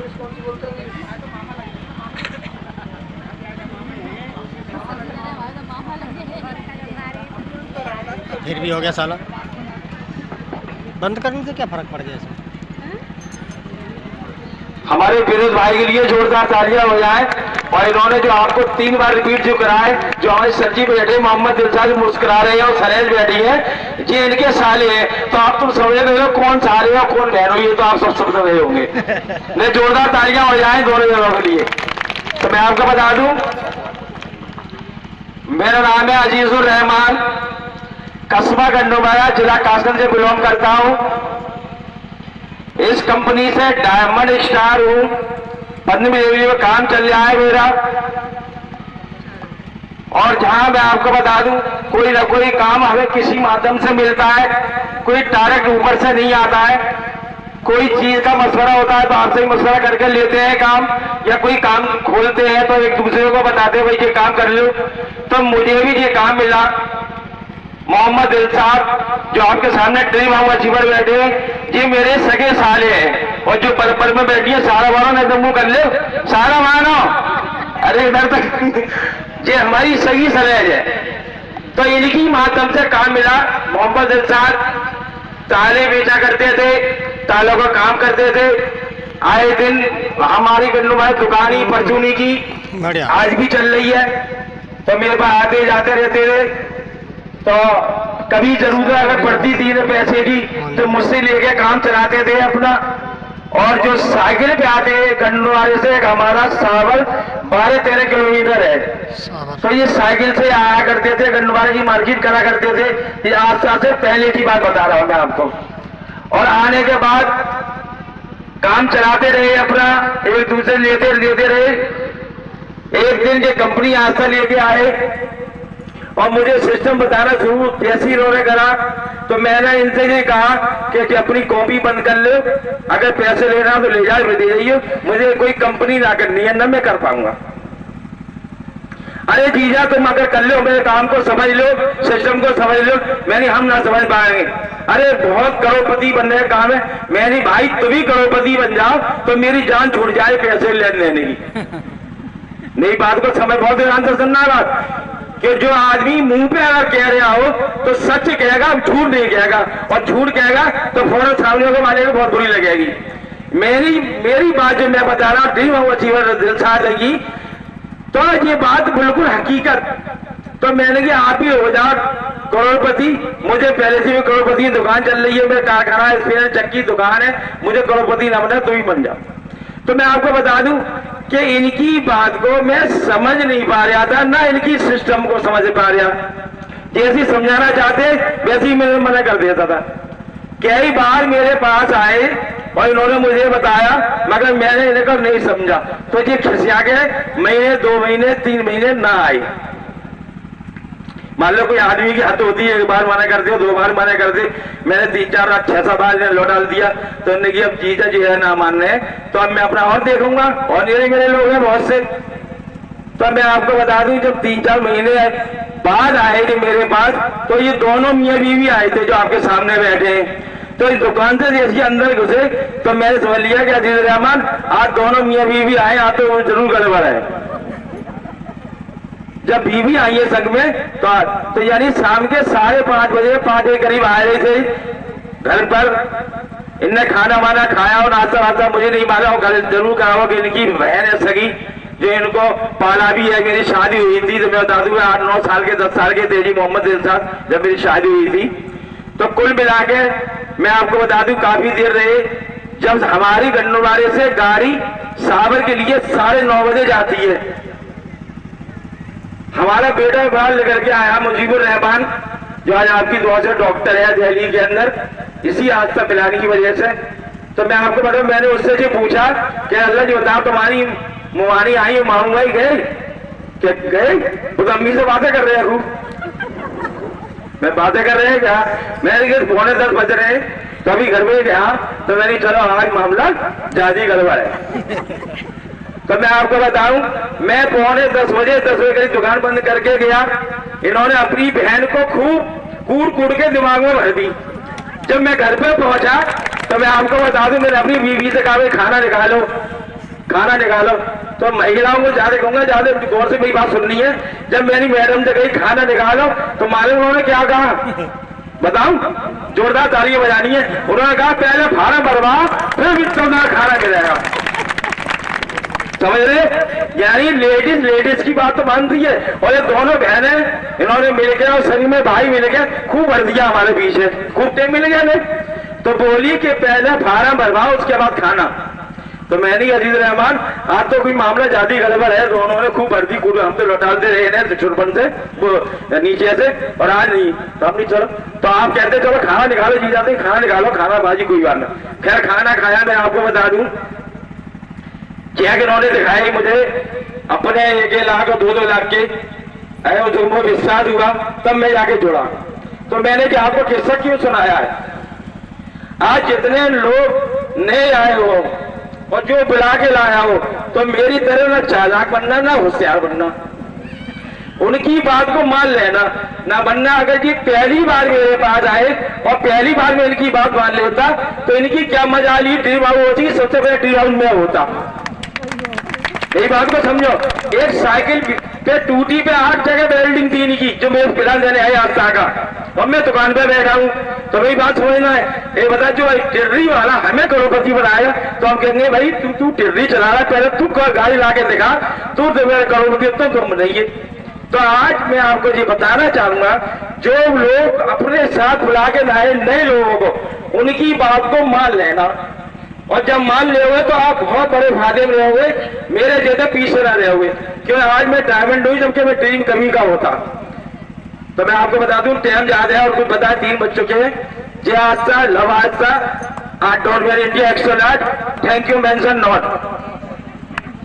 फिर भी हो गया साला, बंद करने से क्या फर्क पड़ गया इसमें। हमारे फिरोज भाई के लिए जोरदार तालियां हो जाए। और इन्होंने जो आपको 3 बार रिपीट जो कराए, जो हमारे सर जी बैठे मोहम्मद दिलशाद मुस्कुरा रहे हैं और सरेज बैठी है, ये इनके साले हैं। तो आप तुम समझ रहे हो कौन साले हो कौन बहन हो, ये तो आप सब समझ रहे होंगे। नहीं, जोरदार तालियां हो जाए दोनों जगहों के लिए। तो मैं आपको बता दूं, मेरा नाम है अजीजुर रहमान, कस्बा गंडोबारा, जिला कासगंज से बिलोंग करता हूं। इस कंपनी से डायमंड स्टार हूं, पद्म देवी में काम चल रहा है मेरा। और जहां मैं आपको बता दूं, कोई ना कोई काम हमें किसी माध्यम से मिलता है, कोई डायरेक्ट ऊपर से नहीं आता है। कोई चीज का मशवरा होता है तो आपसे ही मशवरा करके लेते हैं काम, या कोई काम खोलते हैं तो एक दूसरे को बताते हैं भाई ये काम कर लो। तो मुझे भी ये काम मिला। मोहम्मद दिलशाद जो आपके सामने ड्रीम हाउस अचीवर बैठे हैं, ये मेरे सगे साले हैं। और जो पर में बैठी है, सारा मानो नहीं तो मुंह कर ले, सारा मानो, अरे इधर तक ये हमारी सगी सलेज है। तो इनकी माध्यम से काम मिला। मोहम्मद दिलशाद ताले बेचा करते थे, तालों का काम करते थे। आए दिन हमारी गन्नू भाई दुकान ही परचूनी की आज भी चल रही है। तो मेरे पास आते जाते रहते थे। तो कभी जरूरत अगर पड़ती थी ना पैसे की, तो मुझसे लेके काम चलाते थे अपना। और जो साइकिल पे आते गंडवाड़े से हमारा सावर 12-13 किलोमीटर है, तो ये साइकिल से आया करते थे, गंडवाड़े की मार्केट करा करते थे। ये आज से पहले की बात बता रहा हूं मैं आपको। और आने के बाद काम चलाते रहे अपना, एक दूसरे लेते रहे। एक दिन ये कंपनी आस्था लेके आए और मुझे सिस्टम बताना शुरू कैसे इन्होंने करा। तो मैंने इनसे ये कहा कि अपनी कॉपी बंद कर लो, अगर पैसे लेना तो ले जाए, दे जाइए, मुझे कोई कंपनी ना करनी है, ना मैं कर पाऊंगा। अरे जीजा तुम अगर कर लो, मेरे काम को समझ लो, सिस्टम को समझ लो। मैंने हम ना समझ पाएंगे। अरे बहुत करोड़पति बनने का काम है। मैंने भाई तुम ही करोड़पति बन जाओ तो मेरी जान छूट जाए पैसे लेने की। नई बात को समझ, बहुत ध्यान से सुनना बात, कि जो आदमी मुंह पे अगर कह रहा हो तो सच कहेगा, झूठ नहीं कहेगा। और झूठ कहेगा तो फौरन सामने वाले को बहुत बुरी लगेगी। मेरी बात जो मैं बता रहा हूं, ड्रीम हाउस अचीवर दिलशाद लगी, तो ये बात बिल्कुल हकीकत। तो मैंने कहा आप ही हो जाओ करोड़पति। मुझे पहले से भी करोड़पति की दुकान चल रही है, मेरा कारखाना स्पेयर चक्की दुकान है, मुझे करोड़पति ना बना तो ही बन जाओ। तो मैं आपको बता दूं कि इनकी बात को मैं समझ नहीं पा रहा था, ना इनकी सिस्टम को समझ पा रहा। जैसी समझाना चाहते वैसे ही मैं मना कर देता था। कई बार मेरे पास आए और इन्होंने मुझे बताया, मगर मैंने इनको नहीं समझा। तो ये खिसिया के महीने 2 महीने 3 महीने ना आए। मान लो कोई आदमी की हद होती है, 1 बार मना करते हो, 2 बार मना करते। मैंने 3-4 6 बार लौटा दिया। तो उन्होंने कहा अब जीजा जो है ना मानने हैं, तो अब मैं अपना और देखूंगा। और मेरे लोग हैं बहुत से। तो मैं आपको बता दूं, जब 3-4 महीने बाद आए थे मेरे पास, तो ये दोनों मियां बीवी आए थे जो आपके सामने बैठे हैं। तो इस दुकान से जैसे अंदर घुसे तो मैंने समझ लिया कि अजीज रहमान आज दोनों मियां बीवी आए, आज तो जरूर गड़बड़ है। जब बीवी आई है संग में तो यानी शाम के 5:30 बजे 5 के करीब आए रहे थे घर पर। इनने खाना वाना खाया और नाश्ता वास्ता मुझे नहीं मालूम, घर जरूर कहा हो कि इनकी बहन है सगी जो इनको पाला भी है। मेरी शादी हुई थी तो मैं बता दूं 8-9 साल के 10 साल के थे जी मोहम्मद दिलशाद जब मेरी शादी हुई थी। तो कुल मिला के मैं आपको बता दूं काफी देर रहे। जब हमारी गन्नूवाड़े से गाड़ी सावर के लिए 9:30 बजे जाती है, हमारा बेटा बाहर लेकर के आया मुजीबुर रहमान, जो आज आपकी दुआ से डॉक्टर है दिल्ली के अंदर, इसी आस्था पिलाने की वजह से। तो मैं आपको बताऊं, मैंने उससे जो पूछा कि अल्लाह जी बताओ तुम्हारी मुहानी आई मांगूंगा ही गए क्या? गए वो तो अम्मी से बातें कर रहे हैं खूब। मैं बातें कर रहे हैं क्या? मैंने 9:45 बज रहे हैं, तो अभी घर में गया तो मैंने चलो आज मामला ज्यादा गड़बड़ है। तो मैं आपको बताऊं, मैं 9:45 बजे 10 बजे करीब दुकान बंद करके गया। इन्होंने अपनी बहन को खूब कूट के दिमाग में भर दी। जब मैं घर पे पहुंचा तो मैं आपको बता दूं, मैंने अपनी बीवी से कहा खाना निकालो। खाना निकालो। तो महिलाओं को ज्यादा कहूंगा, ज्यादा गौर से मेरी बात सुननी है। जब मेरी मैडम से कही खाना निकालो तो मालूम उन्होंने क्या कहा, बताऊं? जोरदार तालियां बजानी है। उन्होंने कहा पहले फार्म भरवाओ फिर भी तुम्हारा खाना मिलेगा। समझ रहे? यानी लेडीज की बात तो मानती है। और ये दोनों बहनें इन्होंने मिलकर और शरीर में भाई मिलकर खूब भर दिया हमारे पीछे, खूब टाइम मिल गया नहीं। तो बोली कि पहले फार्म भरवाओ उसके बाद खाना। तो मैंने अजीज रहमान आज तो कोई मामला ज्यादा गड़बड़ है, दोनों ने खूब भर्ती कूद हम तो लौटाते रहे छुटपन से वो नीचे से, और आज नहीं तो हम नहीं चलो। तो आप कहते चलो खाना निकालो, जी जाते खाना निकालो, खाना बाजी कोई बात नहीं। खैर खाना खाया। मैं आपको बता दूं क्या कि इन्होंने दिखाई मुझे अपने 1 लाख और 2-2 लाख के तुमको विश्वास हुआ तब मैं जाके जुड़ा। तो मैंने कि आपको किस्सा क्यों सुनाया है, आज जितने लोग नए आए हो और जो बुला के लाया हो, तो मेरी तरह ना चालाक बनना ना होशियार बनना, उनकी बात को मान लेना ना बनना। अगर ये पहली बार मेरे पास आए और पहली बार में इनकी बात मान लेता तो इनकी क्या मजा ली, ड्रीम हाउस होती, सबसे पहले ड्रीम हाउस में होता। यही बात को समझो। एक साइकिल पे टूटी पे 8 जगह वेल्डिंग थी इनकी, जो मेरे फिलहाल देने आई आस्था का, और मैं दुकान पे बैठा हूँ। तो मेरी बात समझना है। ये बता जो टिर्री वाला हमें करोड़पति बनाया, तो हम कहेंगे भाई तू टिर्री चला रहा, पहले तू गाड़ी ला के दिखा, तू मेरे करोड़पति तो तुम नहीं है। तो आज मैं आपको ये बताना चाहूंगा, जो लोग अपने साथ बुला के लाए नए लोगों को, उनकी बात को मान लेना, और जब मान रहे तो आप बहुत बड़े फायदे में रहोगे, मेरे जैसे पीछे ना रहोगे। क्यों आज मैं डायमंड हुई जबकि मैं ड्रीम कभी का होता। तो मैं आपको बता दूं टाइम ज्यादा है और कुछ बताया 3 बज चुके हैं। Jai Aastha, love Aastha, don't wear India, action art, thank you mention not.